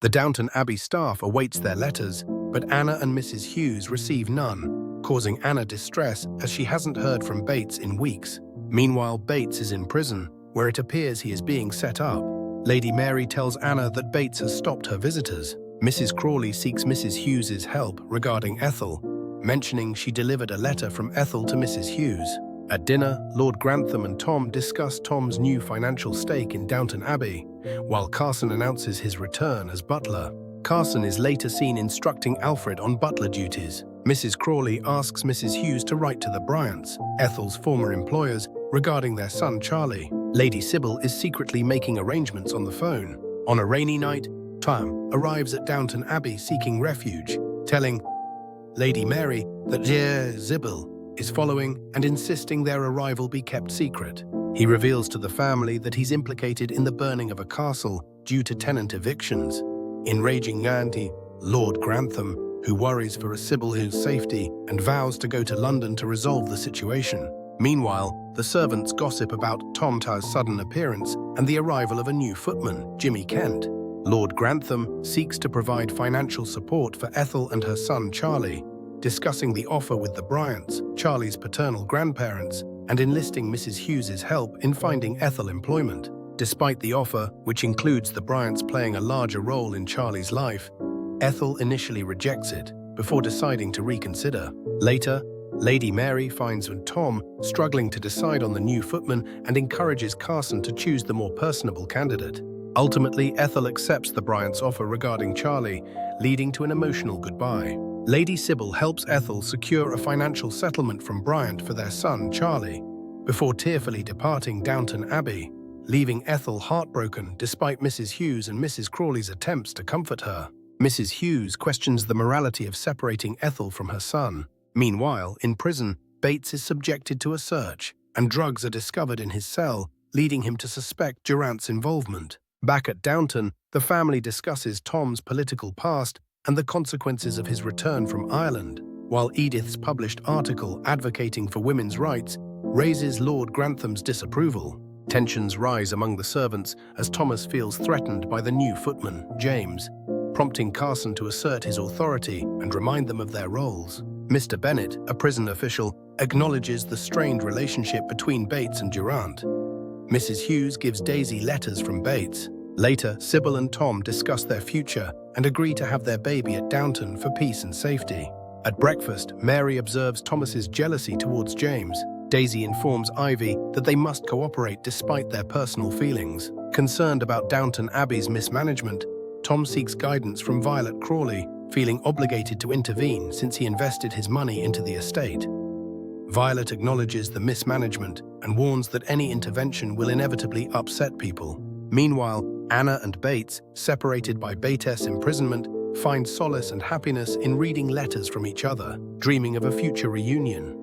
The Downton Abbey staff awaits their letters, but Anna and Mrs. Hughes receive none, causing Anna distress as she hasn't heard from Bates in weeks. Meanwhile, Bates is in prison, where it appears he is being set up. Lady Mary tells Anna that Bates has stopped her visitors. Mrs. Crawley seeks Mrs. Hughes's help regarding Ethel, mentioning she delivered a letter from Ethel to Mrs. Hughes. At dinner, Lord Grantham and Tom discuss Tom's new financial stake in Downton Abbey, while Carson announces his return as butler. Carson is later seen instructing Alfred on butler duties. Mrs. Crawley asks Mrs. Hughes to write to the Bryants, Ethel's former employers, regarding their son Charlie. Lady Sybil is secretly making arrangements on the phone. On a rainy night, Tom arrives at Downton Abbey seeking refuge, telling Lady Mary that dear Sybil is following and insisting their arrival be kept secret. He reveals to the family that he's implicated in the burning of a castle due to tenant evictions. Enraging Auntie, Lord Grantham, who worries for Sybil's safety and vows to go to London to resolve the situation. Meanwhile, the servants gossip about Tom's sudden appearance and the arrival of a new footman, Jimmy Kent. Lord Grantham seeks to provide financial support for Ethel and her son Charlie, discussing the offer with the Bryants, Charlie's paternal grandparents, and enlisting Mrs. Hughes's help in finding Ethel employment. Despite the offer, which includes the Bryants playing a larger role in Charlie's life, Ethel initially rejects it, before deciding to reconsider. Later, Lady Mary finds Tom struggling to decide on the new footman and encourages Carson to choose the more personable candidate. Ultimately, Ethel accepts the Bryants' offer regarding Charlie, leading to an emotional goodbye. Lady Sybil helps Ethel secure a financial settlement from Bryan for their son, Charlie, before tearfully departing Downton Abbey, leaving Ethel heartbroken despite Mrs. Hughes and Mrs. Crawley's attempts to comfort her. Mrs. Hughes questions the morality of separating Ethel from her son. Meanwhile, in prison, Bates is subjected to a search, and drugs are discovered in his cell, leading him to suspect Durant's involvement. Back at Downton, the family discusses Tom's political past and the consequences of his return from Ireland, while Edith's published article advocating for women's rights raises Lord Grantham's disapproval. Tensions rise among the servants as Thomas feels threatened by the new footman, James, prompting Carson to assert his authority and remind them of their roles. Mr. Bennet, a prison official, acknowledges the strained relationship between Bates and Durant. Mrs. Hughes gives Daisy letters from Bates. Later, Sybil and Tom discuss their future and agree to have their baby at Downton for peace and safety. At breakfast, Mary observes Thomas's jealousy towards James. Daisy informs Ivy that they must cooperate despite their personal feelings. Concerned about Downton Abbey's mismanagement, Tom seeks guidance from Violet Crawley, feeling obligated to intervene since he invested his money into the estate. Violet acknowledges the mismanagement and warns that any intervention will inevitably upset people. Meanwhile, Anna and Bates, separated by Bates' imprisonment, find solace and happiness in reading letters from each other, dreaming of a future reunion.